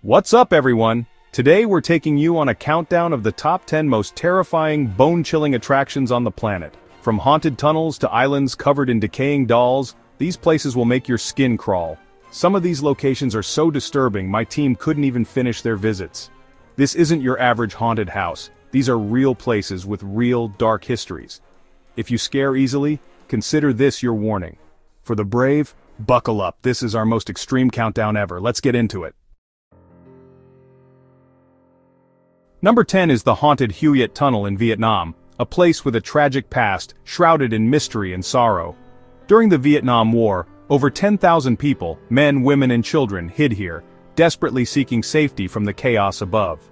What's up, everyone? Today we're taking you on a countdown of the top 10 most terrifying, bone-chilling attractions on the planet. From haunted tunnels to islands covered in decaying dolls, these places will make your skin crawl. Some of these locations are so disturbing my team couldn't even finish their visits. This isn't your average haunted house. These are real places with real, dark histories. If you scare easily, consider this your warning. For the brave, buckle up. This is our most extreme countdown ever. Let's get into it. Number 10 is the haunted Huiety Tunnel in Vietnam, a place with a tragic past, shrouded in mystery and sorrow. During the Vietnam War, over 10,000 people, men, women and children, hid here, desperately seeking safety from the chaos above.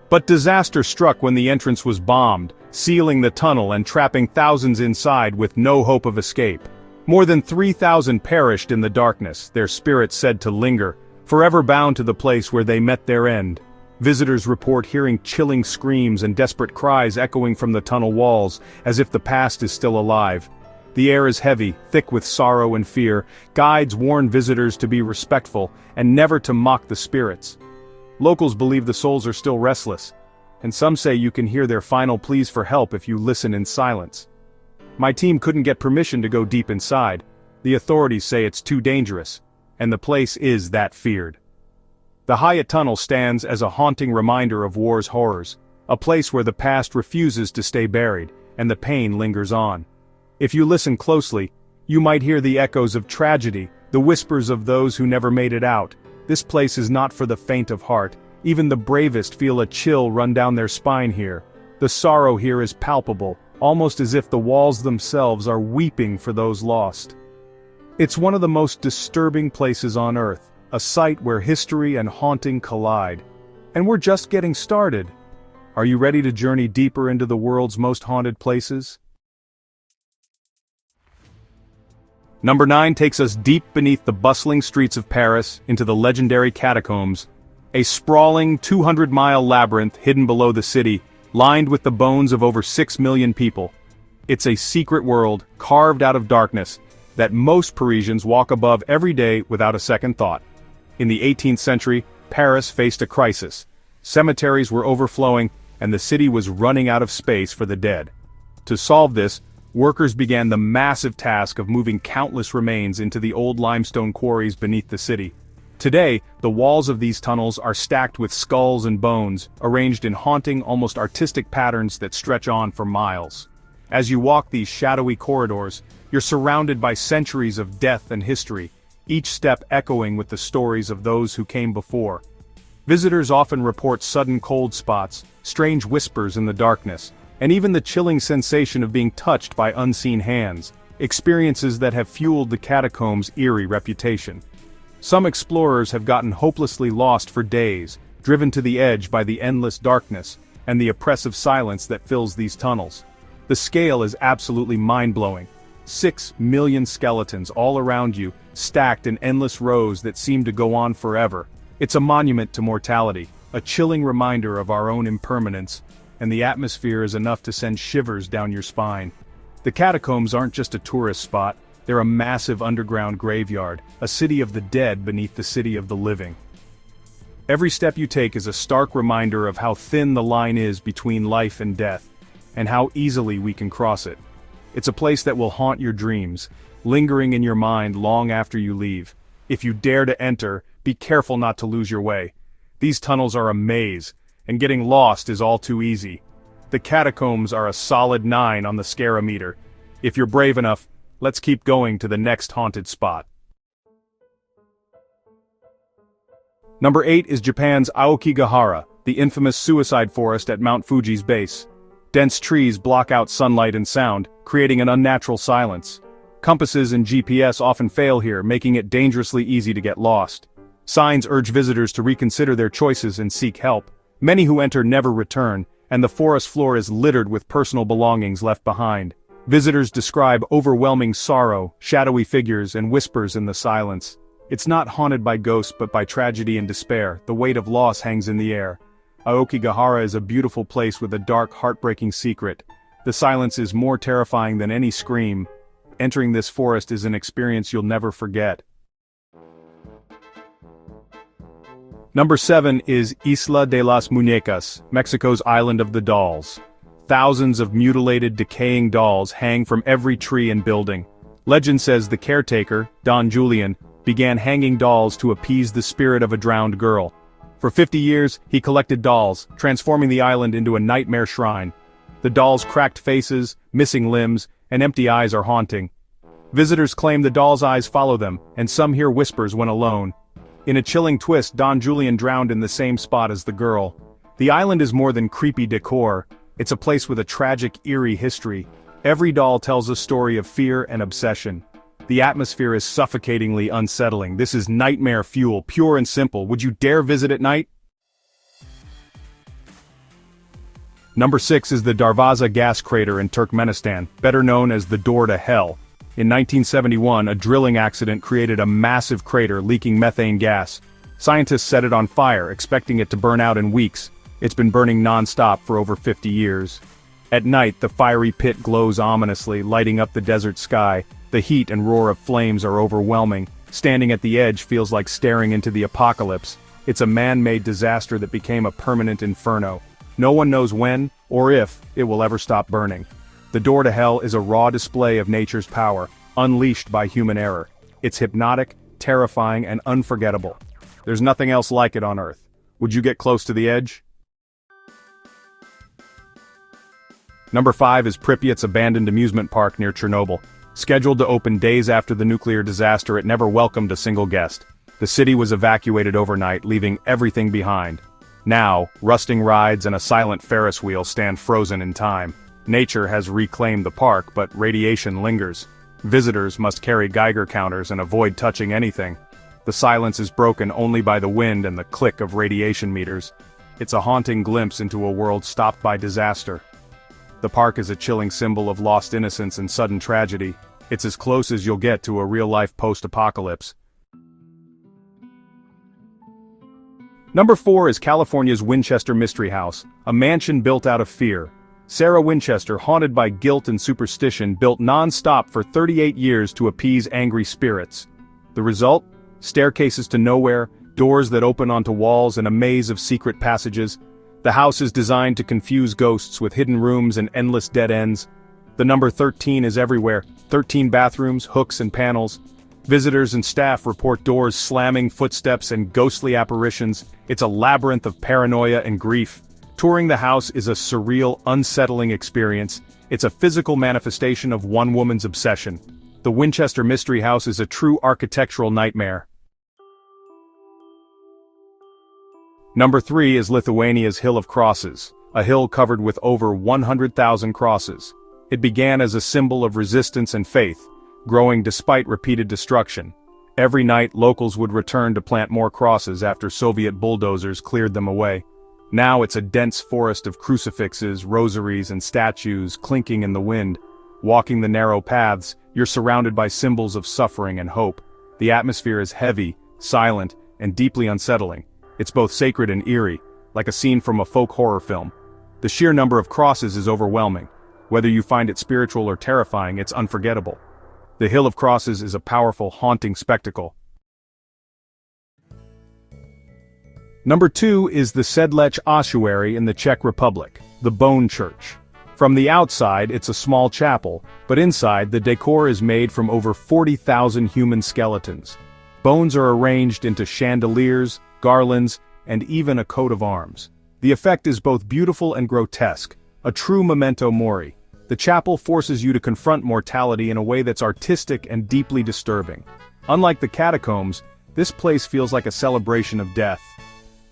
But disaster struck when the entrance was bombed, sealing the tunnel and trapping thousands inside with no hope of escape. More than 3,000 perished in the darkness, their spirits said to linger, forever bound to the place where they met their end. Visitors report hearing chilling screams and desperate cries echoing from the tunnel walls, as if the past is still alive. The air is heavy, thick with sorrow and fear. Guides warn visitors to be respectful and never to mock the spirits. Locals believe the souls are still restless, and some say you can hear their final pleas for help if you listen in silence. My team couldn't get permission to go deep inside. The authorities say it's too dangerous, and the place is that feared. The Huiety Tunnel stands as a haunting reminder of war's horrors, a place where the past refuses to stay buried, and the pain lingers on. If you listen closely, you might hear the echoes of tragedy, the whispers of those who never made it out. This place is not for the faint of heart. Even the bravest feel a chill run down their spine here. The sorrow here is palpable, almost as if the walls themselves are weeping for those lost. It's one of the most disturbing places on Earth, a site where history and haunting collide. And we're just getting started. Are you ready to journey deeper into the world's most haunted places? Number 9 takes us deep beneath the bustling streets of Paris into the legendary Catacombs, a sprawling 200-mile labyrinth hidden below the city, lined with the bones of over 6 million people. It's a secret world, carved out of darkness, that most Parisians walk above every day without a second thought. In the 18th century, Paris faced a crisis. Cemeteries were overflowing, and the city was running out of space for the dead. To solve this, workers began the massive task of moving countless remains into the old limestone quarries beneath the city. Today, the walls of these tunnels are stacked with skulls and bones, arranged in haunting, almost artistic patterns that stretch on for miles. As you walk these shadowy corridors, you're surrounded by centuries of death and history, each step echoing with the stories of those who came before. Visitors often report sudden cold spots, strange whispers in the darkness, and even the chilling sensation of being touched by unseen hands, experiences that have fueled the catacombs' eerie reputation. Some explorers have gotten hopelessly lost for days, driven to the edge by the endless darkness and the oppressive silence that fills these tunnels. The scale is absolutely mind-blowing. 6 million skeletons all around you, stacked in endless rows that seem to go on forever. It's a monument to mortality, a chilling reminder of our own impermanence, and the atmosphere is enough to send shivers down your spine. The catacombs aren't just a tourist spot, they're a massive underground graveyard, a city of the dead beneath the city of the living. Every step you take is a stark reminder of how thin the line is between life and death, and how easily we can cross it. It's a place that will haunt your dreams, lingering in your mind long after you leave. If you dare to enter, be careful not to lose your way. These tunnels are a maze, and getting lost is all too easy. The catacombs are a solid 9 on the Scarimeter. If you're brave enough, let's keep going to the next haunted spot. Number 8 is Japan's Aokigahara, the infamous suicide forest at Mount Fuji's base. Dense trees block out sunlight and sound, creating an unnatural silence. Compasses and GPS often fail here, making it dangerously easy to get lost. Signs urge visitors to reconsider their choices and seek help. Many who enter never return, and the forest floor is littered with personal belongings left behind. Visitors describe overwhelming sorrow, shadowy figures, and whispers in the silence. It's not haunted by ghosts but by tragedy and despair. The weight of loss hangs in the air. Aokigahara is a beautiful place with a dark, heartbreaking secret. The silence is more terrifying than any scream. Entering this forest is an experience you'll never forget. Number 7 is Isla de las Muñecas, Mexico's Island of the Dolls. Thousands of mutilated, decaying dolls hang from every tree and building. Legend says the caretaker, Don Julian, began hanging dolls to appease the spirit of a drowned girl. For 50 years, he collected dolls, transforming the island into a nightmare shrine. The dolls' cracked faces, missing limbs, and empty eyes are haunting. Visitors claim the dolls' eyes follow them, and some hear whispers when alone. In a chilling twist, Don Julian drowned in the same spot as the girl. The island is more than creepy decor. It's a place with a tragic, eerie history. Every doll tells a story of fear and obsession. The atmosphere is suffocatingly unsettling. This is nightmare fuel, pure and simple. Would you dare visit at night? Number 6 is the Darvaza Gas Crater in Turkmenistan, better known as the Door to Hell. In 1971, a drilling accident created a massive crater leaking methane gas. Scientists set it on fire, expecting it to burn out in weeks. It's been burning non-stop for over 50 years. At night, the fiery pit glows ominously, lighting up the desert sky. The heat and roar of flames are overwhelming. Standing at the edge feels like staring into the apocalypse. It's a man-made disaster that became a permanent inferno. No one knows when, or if, it will ever stop burning. The Door to Hell is a raw display of nature's power, unleashed by human error. It's hypnotic, terrifying, and unforgettable. There's nothing else like it on Earth. Would you get close to the edge? Number 5 is Pripyat's abandoned amusement park near Chernobyl. Scheduled to open days after the nuclear disaster, it never welcomed a single guest. The city was evacuated overnight, leaving everything behind. Now, rusting rides and a silent Ferris wheel stand frozen in time. Nature has reclaimed the park, but radiation lingers. Visitors must carry Geiger counters and avoid touching anything. The silence is broken only by the wind and the click of radiation meters. It's a haunting glimpse into a world stopped by disaster. The park is a chilling symbol of lost innocence and sudden tragedy. It's as close as you'll get to a real-life post-apocalypse. Number 4 is California's Winchester Mystery House, a mansion built out of fear. Sarah Winchester, haunted by guilt and superstition, built non-stop for 38 years to appease angry spirits. The result? Staircases to nowhere, doors that open onto walls, and a maze of secret passages. The house is designed to confuse ghosts with hidden rooms and endless dead ends. The number 13 is everywhere, 13 bathrooms, hooks and panels. Visitors and staff report doors slamming, footsteps, and ghostly apparitions. It's a labyrinth of paranoia and grief. Touring the house is a surreal, unsettling experience. It's a physical manifestation of one woman's obsession. The Winchester Mystery House is a true architectural nightmare. Number 3 is Lithuania's Hill of Crosses, a hill covered with over 100,000 crosses. It began as a symbol of resistance and faith, growing despite repeated destruction. Every night, locals would return to plant more crosses after Soviet bulldozers cleared them away. Now it's a dense forest of crucifixes, rosaries, and statues clinking in the wind. Walking the narrow paths, you're surrounded by symbols of suffering and hope. The atmosphere is heavy, silent, and deeply unsettling. It's both sacred and eerie, like a scene from a folk horror film. The sheer number of crosses is overwhelming. Whether you find it spiritual or terrifying, it's unforgettable. The Hill of Crosses is a powerful, haunting spectacle. Number 2 is the Sedlec Ossuary in the Czech Republic, the Bone Church. From the outside, it's a small chapel, but inside, the decor is made from over 40,000 human skeletons. Bones are arranged into chandeliers, garlands, and even a coat of arms. The effect is both beautiful and grotesque, a true memento mori. The chapel forces you to confront mortality in a way that's artistic and deeply disturbing. Unlike the Catacombs, this place feels like a celebration of death.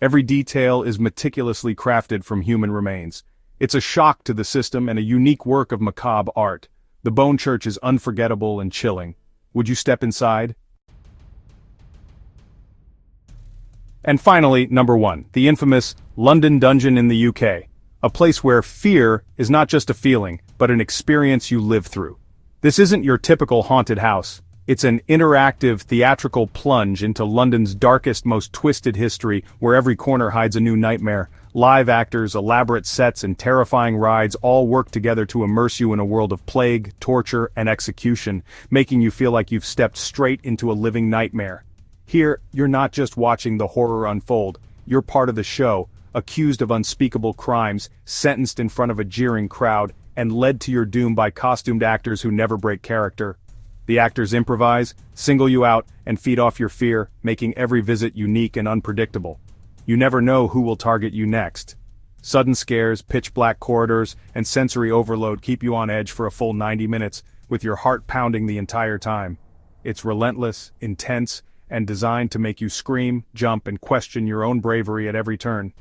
Every detail is meticulously crafted from human remains. It's a shock to the system and a unique work of macabre art. The Bone Church is unforgettable and chilling. Would you step inside? And finally, number 1, the infamous London Dungeon in the UK. A place where fear is not just a feeling, but an experience you live through. This isn't your typical haunted house. It's an interactive, theatrical plunge into London's darkest, most twisted history, where every corner hides a new nightmare. Live actors, elaborate sets, and terrifying rides all work together to immerse you in a world of plague, torture, and execution, making you feel like you've stepped straight into a living nightmare. Here, you're not just watching the horror unfold, you're part of the show, accused of unspeakable crimes, sentenced in front of a jeering crowd, and led to your doom by costumed actors who never break character. The actors improvise, single you out, and feed off your fear, making every visit unique and unpredictable. You never know who will target you next. Sudden scares, pitch-black corridors, and sensory overload keep you on edge for a full 90 minutes, with your heart pounding the entire time. It's relentless, intense, and designed to make you scream, jump, and question your own bravery at every turn.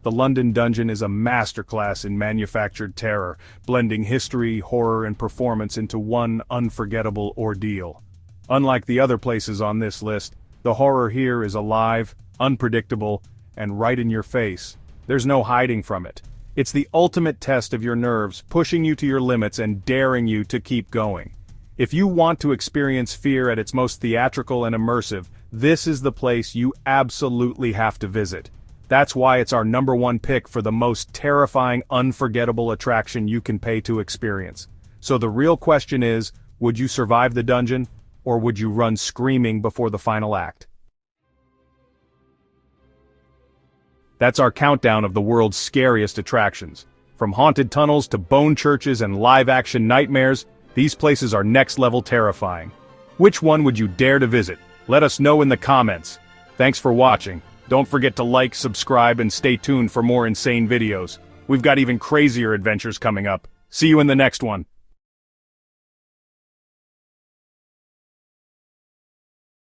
The London Dungeon is a masterclass in manufactured terror, blending history, horror, and performance into one unforgettable ordeal. Unlike the other places on this list, the horror here is alive, unpredictable, and right in your face. There's no hiding from it. It's the ultimate test of your nerves, pushing you to your limits and daring you to keep going. If you want to experience fear at its most theatrical and immersive, this is the place you absolutely have to visit. That's why it's our #1 pick for the most terrifying, unforgettable attraction you can pay to experience. So the real question is, would you survive the dungeon, or would you run screaming before the final act? That's our countdown of the world's scariest attractions. From haunted tunnels to bone churches and live-action nightmares, these places are next-level terrifying. Which one would you dare to visit? Let us know in the comments. Thanks for watching. Don't forget to like, subscribe, and stay tuned for more insane videos. We've got even crazier adventures coming up. See you in the next one.